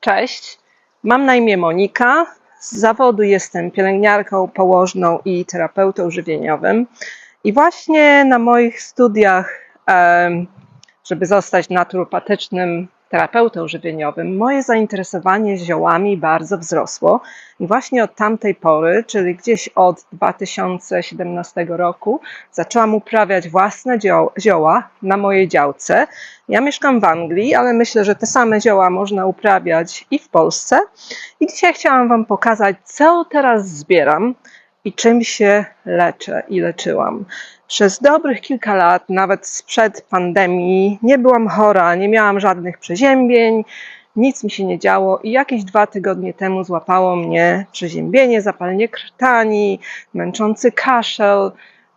Cześć, mam na imię Monika. Z zawodu jestem pielęgniarką, położną i terapeutą żywieniowym. I właśnie na moich studiach, żeby zostać naturopatycznym terapeutą żywieniowym, moje zainteresowanie ziołami bardzo wzrosło. I właśnie od tamtej pory, czyli gdzieś od 2017 roku, zaczęłam uprawiać własne zioła na mojej działce. Ja mieszkam w Anglii, ale myślę, że te same zioła można uprawiać i w Polsce. I dzisiaj chciałam Wam pokazać, co teraz zbieram i czym się leczę i leczyłam. Przez dobrych kilka lat, nawet sprzed pandemii, nie byłam chora, nie miałam żadnych przeziębień, nic mi się nie działo i jakieś 2 tygodnie temu złapało mnie przeziębienie, zapalenie krtani, męczący kaszel,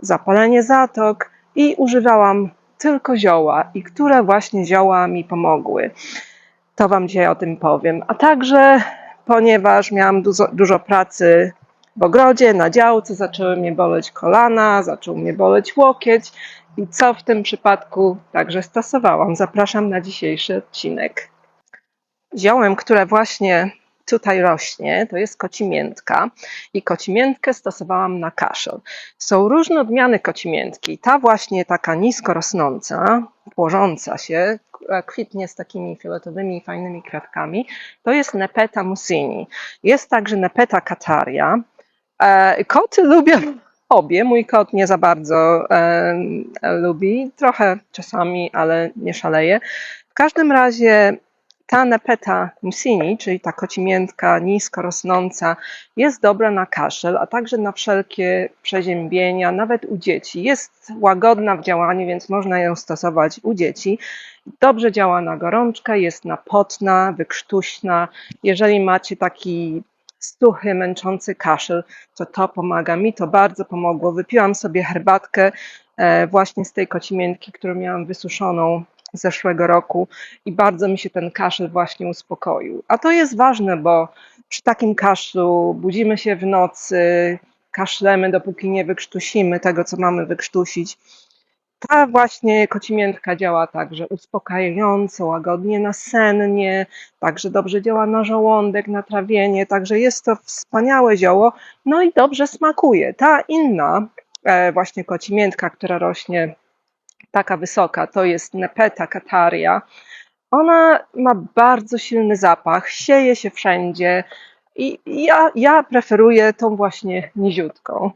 zapalenie zatok i używałam tylko zioła i które właśnie zioła mi pomogły. To Wam dzisiaj o tym powiem. A także, ponieważ miałam dużo pracy w ogrodzie, na działce, zaczęły mnie boleć kolana, zaczął mnie boleć łokieć i co w tym przypadku także stosowałam. Zapraszam na dzisiejszy odcinek. Ziołem, które właśnie tutaj rośnie, to jest kocimiętka i kocimiętkę stosowałam na kaszel. Są różne odmiany kocimiętki. Ta właśnie taka nisko rosnąca, płożąca się, kwitnie z takimi fioletowymi, fajnymi kwiatkami, to jest Nepeta mussini. Jest także Nepeta cataria. Koty lubią obie. Mój kot nie za bardzo lubi, trochę czasami, ale nie szaleje. W każdym razie ta Nepeta mussini, czyli ta kocimiętka nisko rosnąca, jest dobra na kaszel, a także na wszelkie przeziębienia, nawet u dzieci. Jest łagodna w działaniu, więc można ją stosować u dzieci. Dobrze działa na gorączkę, jest napotna, wykrztuśna. Jeżeli macie taki suchy, męczący kaszel, to pomaga. Mi to bardzo pomogło. Wypiłam sobie herbatkę właśnie z tej kocimiętki, którą miałam wysuszoną z zeszłego roku i bardzo mi się ten kaszel właśnie uspokoił. A to jest ważne, bo przy takim kaszlu budzimy się w nocy, kaszlemy, dopóki nie wykrztusimy tego, co mamy wykrztusić. Ta właśnie kocimiętka działa także uspokajająco, łagodnie, nasennie, także dobrze działa na żołądek, na trawienie, także jest to wspaniałe zioło, no i dobrze smakuje. Ta inna właśnie kocimiętka, która rośnie taka wysoka, to jest Nepeta cataria. Ona ma bardzo silny zapach, sieje się wszędzie i ja preferuję tą właśnie niziutką.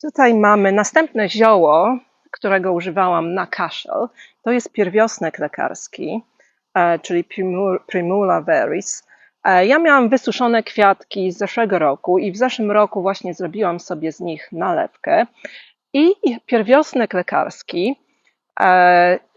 Tutaj mamy następne zioło, którego używałam na kaszel. To jest pierwiosnek lekarski, czyli Primula veris. Ja miałam wysuszone kwiatki z zeszłego roku i w zeszłym roku właśnie zrobiłam sobie z nich nalewkę. I pierwiosnek lekarski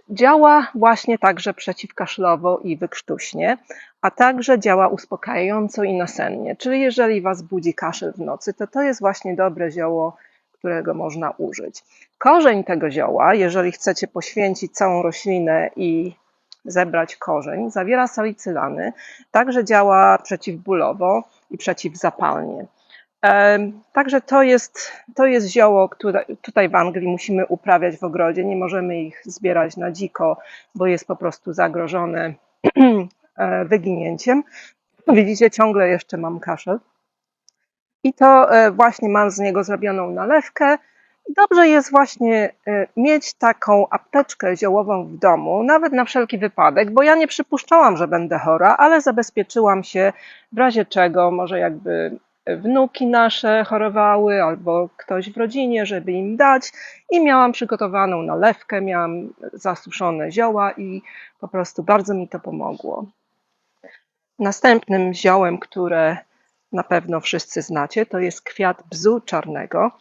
działa właśnie także przeciwkaszlowo i wykrztuśnie, a także działa uspokajająco i nasennie. Czyli jeżeli Was budzi kaszel w nocy, to jest właśnie dobre zioło, którego można użyć. Korzeń tego zioła, jeżeli chcecie poświęcić całą roślinę i zebrać korzeń, zawiera salicylany, także działa przeciwbólowo i przeciwzapalnie. Także to jest zioło, które tutaj w Anglii musimy uprawiać w ogrodzie. Nie możemy ich zbierać na dziko, bo jest po prostu zagrożone wyginięciem. Widzicie, ciągle jeszcze mam kaszel. I to właśnie mam z niego zrobioną nalewkę. Dobrze jest właśnie mieć taką apteczkę ziołową w domu, nawet na wszelki wypadek, bo ja nie przypuszczałam, że będę chora, ale zabezpieczyłam się w razie czego, może jakby wnuki nasze chorowały albo ktoś w rodzinie, żeby im dać i miałam przygotowaną nalewkę, miałam zasuszone zioła i po prostu bardzo mi to pomogło. Następnym ziołem, które na pewno wszyscy znacie, to jest kwiat bzu czarnego.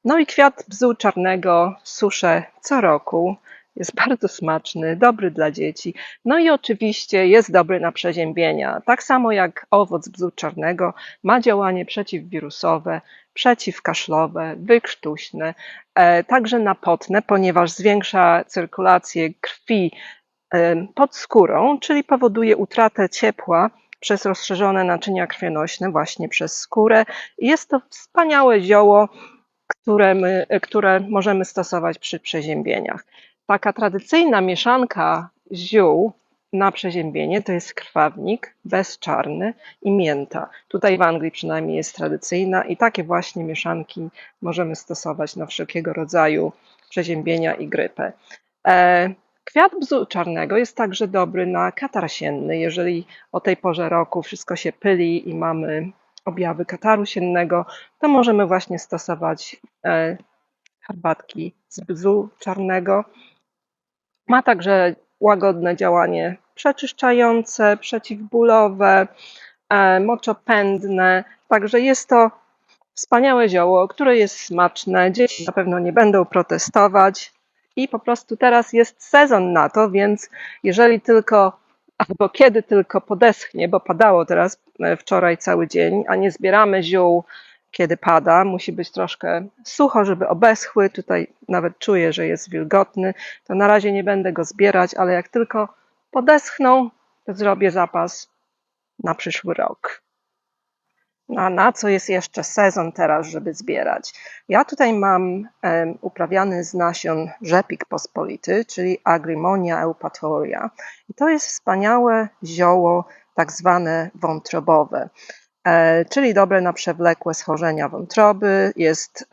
No i kwiat bzu czarnego suszę co roku. Jest bardzo smaczny, dobry dla dzieci. No i oczywiście jest dobry na przeziębienia. Tak samo jak owoc bzu czarnego ma działanie przeciwwirusowe, przeciwkaszlowe, wykrztuśne, także napotne, ponieważ zwiększa cyrkulację krwi pod skórą, czyli powoduje utratę ciepła przez rozszerzone naczynia krwionośne właśnie przez skórę. Jest to wspaniałe zioło, które możemy stosować przy przeziębieniach. Taka tradycyjna mieszanka ziół na przeziębienie to jest krwawnik bezczarny i mięta. Tutaj w Anglii przynajmniej jest tradycyjna i takie właśnie mieszanki możemy stosować na wszelkiego rodzaju przeziębienia i grypę. Kwiat bzu czarnego jest także dobry na katar sienny. Jeżeli o tej porze roku wszystko się pyli i mamy objawy kataru siennego, to możemy właśnie stosować herbatki z bzu czarnego. Ma także łagodne działanie przeczyszczające, przeciwbólowe, moczopędne. Także jest to wspaniałe zioło, które jest smaczne. Dzieci na pewno nie będą protestować i po prostu teraz jest sezon na to, więc jeżeli tylko, albo kiedy tylko podeschnie, bo padało teraz wczoraj cały dzień, a nie zbieramy ziół, kiedy pada, musi być troszkę sucho, żeby obeschły. Tutaj nawet czuję, że jest wilgotny, to na razie nie będę go zbierać, ale jak tylko podeschną, to zrobię zapas na przyszły rok. A na co jest jeszcze sezon teraz, żeby zbierać? Ja tutaj mam uprawiany z nasion rzepik pospolity, czyli Agrimonia eupatoria. I to jest wspaniałe zioło, tak zwane wątrobowe, czyli dobre na przewlekłe schorzenia wątroby, jest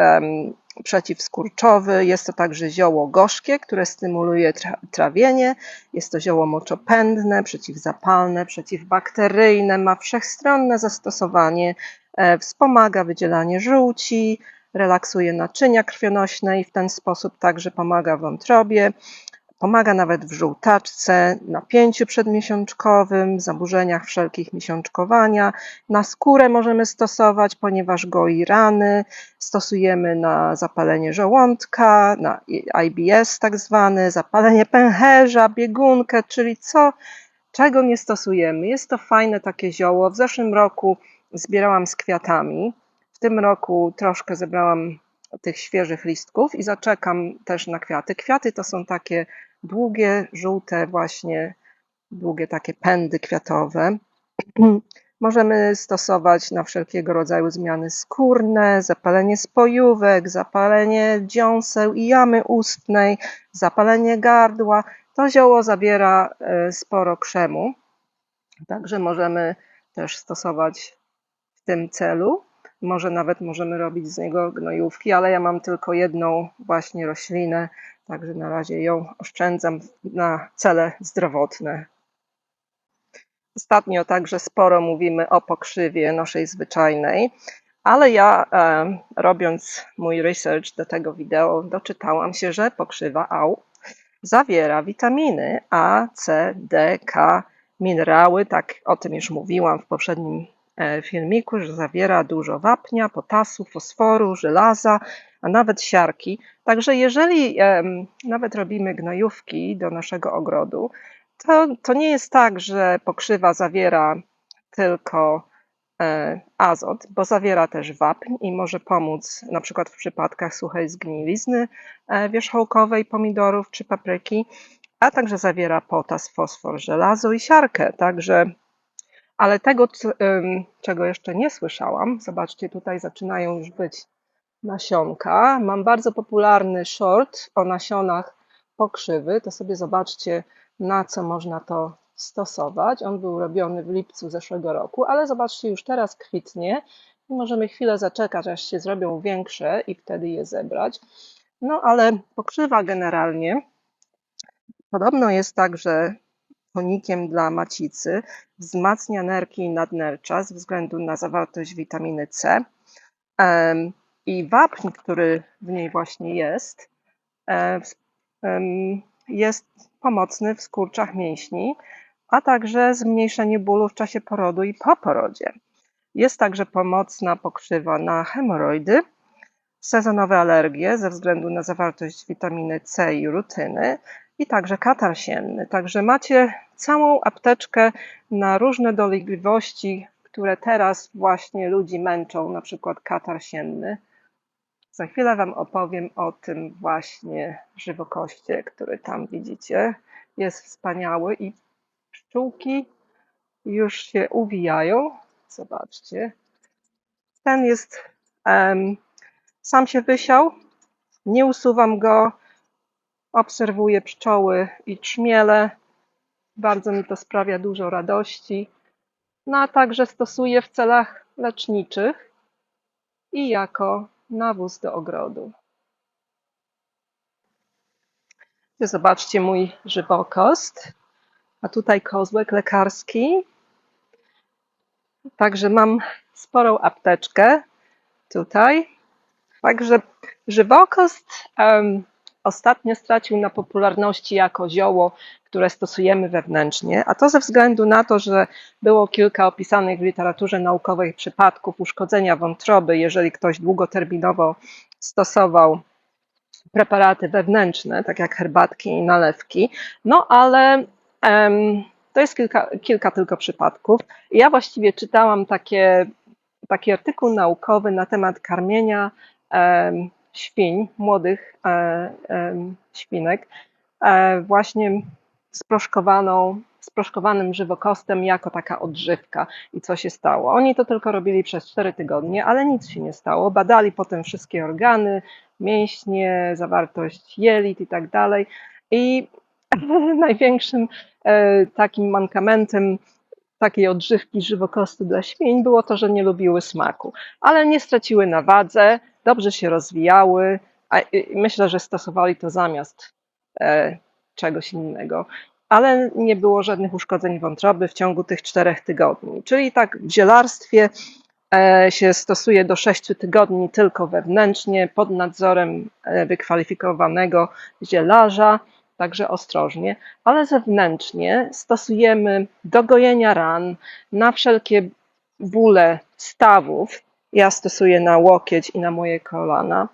przeciwskurczowy, jest to także zioło gorzkie, które stymuluje trawienie, jest to zioło moczopędne, przeciwzapalne, przeciwbakteryjne, ma wszechstronne zastosowanie, wspomaga wydzielanie żółci, relaksuje naczynia krwionośne i w ten sposób także pomaga wątrobie. Pomaga nawet w żółtaczce, napięciu przedmiesiączkowym, zaburzeniach wszelkich miesiączkowania. Na skórę możemy stosować, ponieważ goi rany. Stosujemy na zapalenie żołądka, na IBS tak zwane, zapalenie pęcherza, biegunkę, czyli czego nie stosujemy. Jest to fajne takie zioło. W zeszłym roku zbierałam z kwiatami. W tym roku troszkę zebrałam tych świeżych listków i zaczekam też na kwiaty. Kwiaty to są takie długie, żółte właśnie, długie takie pędy kwiatowe. Możemy stosować na wszelkiego rodzaju zmiany skórne, zapalenie spojówek, zapalenie dziąseł i jamy ustnej, zapalenie gardła. To zioło zawiera sporo krzemu, także możemy też stosować w tym celu. Może nawet możemy robić z niego gnojówki, ale ja mam tylko jedną właśnie roślinę, także na razie ją oszczędzam na cele zdrowotne. Ostatnio także sporo mówimy o pokrzywie naszej zwyczajnej, ale ja robiąc mój research do tego wideo doczytałam się, że pokrzywa AU zawiera witaminy A, C, D, K, minerały, tak o tym już mówiłam w poprzednim filmiku, że zawiera dużo wapnia, potasu, fosforu, żelaza, a nawet siarki. Także jeżeli nawet robimy gnojówki do naszego ogrodu, to nie jest tak, że pokrzywa zawiera tylko azot, bo zawiera też wapń i może pomóc na przykład w przypadkach suchej zgnilizny wierzchołkowej pomidorów czy papryki, a także zawiera potas, fosfor, żelazo i siarkę. Także, ale tego, czego jeszcze nie słyszałam, zobaczcie, tutaj zaczynają już być nasionka. Mam bardzo popularny short o nasionach pokrzywy, to sobie zobaczcie, na co można to stosować. On był robiony w lipcu zeszłego roku, ale zobaczcie, już teraz kwitnie i możemy chwilę zaczekać, aż się zrobią większe i wtedy je zebrać. No ale pokrzywa generalnie podobno jest także tonikiem dla macicy, wzmacnia nerki i nadnercza ze względu na zawartość witaminy C. I wapń, który w niej właśnie jest pomocny w skurczach mięśni, a także zmniejszenie bólu w czasie porodu i po porodzie. Jest także pomocna pokrzywa na hemoroidy, sezonowe alergie ze względu na zawartość witaminy C i rutyny i także katar sienny. Także macie całą apteczkę na różne dolegliwości, które teraz właśnie ludzi męczą, na przykład katar sienny. Za chwilę Wam opowiem o tym właśnie żywokoście, który tam widzicie. Jest wspaniały i pszczółki już się uwijają. Zobaczcie. Ten jest, sam się wysiał, nie usuwam go, Obserwuję pszczoły i trzmiele. Bardzo mi to sprawia dużo radości. No a także stosuję w celach leczniczych i jako nawóz do ogrodu. Zobaczcie mój żywokost. A tutaj kozłek lekarski. Także mam sporą apteczkę tutaj. Także żywokost ostatnio stracił na popularności jako zioło, które stosujemy wewnętrznie, a to ze względu na to, że było kilka opisanych w literaturze naukowej przypadków uszkodzenia wątroby, jeżeli ktoś długoterminowo stosował preparaty wewnętrzne, tak jak herbatki i nalewki. No ale to jest kilka tylko przypadków. Ja właściwie czytałam taki artykuł naukowy na temat karmienia świń, młodych świnek, właśnie sproszkowanym żywokostem jako taka odżywka. I co się stało? Oni to tylko robili przez 4 tygodnie, ale nic się nie stało. Badali potem wszystkie organy, mięśnie, zawartość jelit i tak dalej. I największym takim mankamentem takiej odżywki żywokostu dla świń było to, że nie lubiły smaku, ale nie straciły na wadze, dobrze się rozwijały, a myślę, że stosowali to zamiast czegoś innego, ale nie było żadnych uszkodzeń wątroby w ciągu tych 4 tygodni. Czyli tak w zielarstwie się stosuje do 6 tygodni tylko wewnętrznie, pod nadzorem wykwalifikowanego zielarza, także ostrożnie, ale zewnętrznie stosujemy do gojenia ran, na wszelkie bóle stawów. Ja stosuję na łokieć i na moje kolana,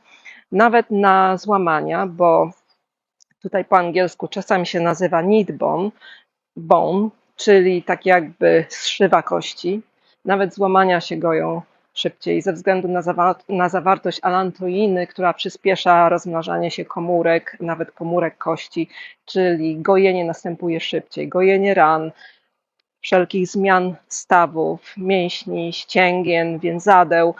nawet na złamania, bo tutaj po angielsku czasami się nazywa knee bone, czyli tak jakby zszywa kości. Nawet złamania się goją szybciej ze względu na zawartość alantoiny, która przyspiesza rozmnażanie się komórek, nawet komórek kości, czyli gojenie następuje szybciej. Gojenie ran, wszelkich zmian stawów, mięśni, ścięgien, więzadeł,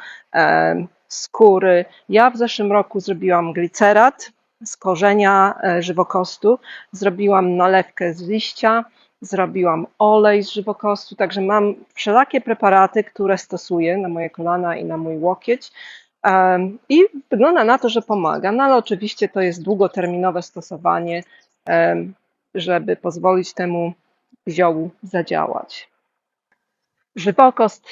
skóry. Ja w zeszłym roku zrobiłam glicerat z korzenia żywokostu, zrobiłam nalewkę z liścia, zrobiłam olej z żywokostu, także mam wszelakie preparaty, które stosuję na moje kolana i na mój łokieć. I wygląda na to, że pomaga, no ale oczywiście to jest długoterminowe stosowanie, żeby pozwolić temu ziołu zadziałać. Żywokost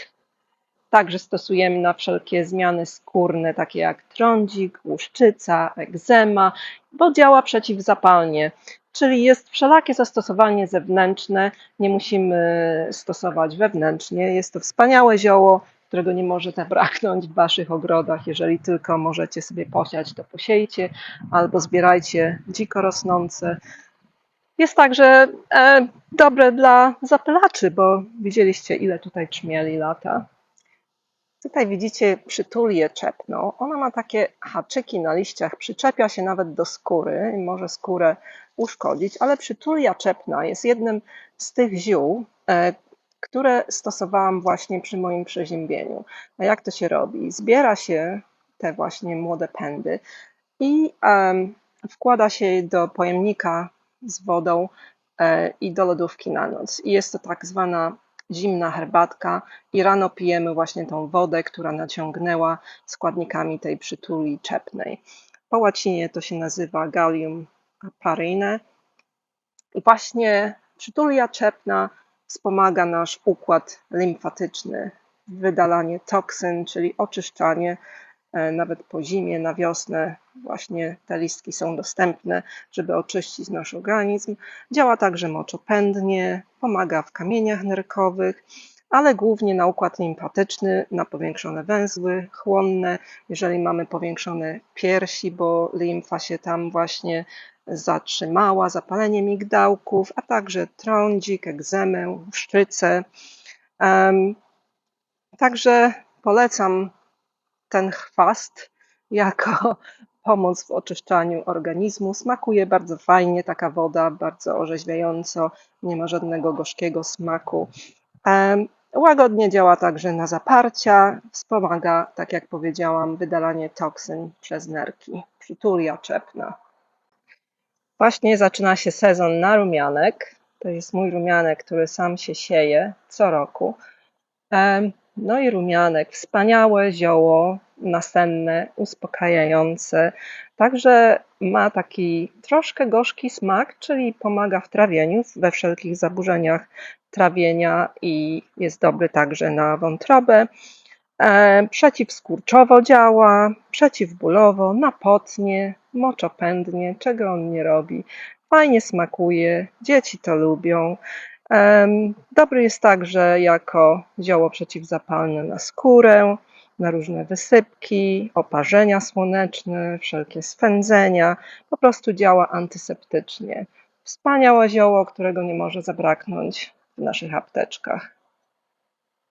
także stosujemy na wszelkie zmiany skórne, takie jak trądzik, łuszczyca, egzema, bo działa przeciwzapalnie, czyli jest wszelakie zastosowanie zewnętrzne, nie musimy stosować wewnętrznie. Jest to wspaniałe zioło, którego nie może zabraknąć w waszych ogrodach. Jeżeli tylko możecie sobie posiać, to posiejcie albo zbierajcie dziko rosnące. Jest także dobre dla zapylaczy, bo widzieliście, ile tutaj trzmieli lata. Tutaj widzicie przytulię czepną. Ona ma takie haczyki na liściach, przyczepia się nawet do skóry i może skórę uszkodzić, ale przytulia czepna jest jednym z tych ziół, które stosowałam właśnie przy moim przeziębieniu. A jak to się robi? Zbiera się te właśnie młode pędy i wkłada się je do pojemnika z wodą i do lodówki na noc. I jest to tak zwana zimna herbatka i rano pijemy właśnie tą wodę, która naciągnęła składnikami tej przytuli czepnej. Po łacinie to się nazywa Gallium parine. I właśnie przytulia czepna wspomaga nasz układ limfatyczny, wydalanie toksyn, czyli oczyszczanie. Nawet po zimie, na wiosnę właśnie te listki są dostępne, żeby oczyścić nasz organizm. Działa także moczopędnie, pomaga w kamieniach nerkowych, ale głównie na układ limfatyczny, na powiększone węzły chłonne, jeżeli mamy powiększone piersi, bo limfa się tam właśnie zatrzymała, zapalenie migdałków, a także trądzik, egzemę, szczycę. Także polecam ten chwast jako pomoc w oczyszczaniu organizmu. Smakuje bardzo fajnie taka woda, bardzo orzeźwiająco, nie ma żadnego gorzkiego smaku. Łagodnie działa także na zaparcia, wspomaga, tak jak powiedziałam, wydalanie toksyn przez nerki. Przytulia czepna. Właśnie zaczyna się sezon na rumianek. To jest mój rumianek, który sam się sieje co roku. No i rumianek, wspaniałe zioło nasenne, uspokajające. Także ma taki troszkę gorzki smak, czyli pomaga w trawieniu, we wszelkich zaburzeniach trawienia i jest dobry także na wątrobę. Przeciwskurczowo działa, przeciwbólowo, napotnie, moczopędnie, czego on nie robi. Fajnie smakuje, dzieci to lubią. Dobry jest także jako zioło przeciwzapalne na skórę, na różne wysypki, oparzenia słoneczne, wszelkie swędzenia. Po prostu działa antyseptycznie. Wspaniałe zioło, którego nie może zabraknąć w naszych apteczkach.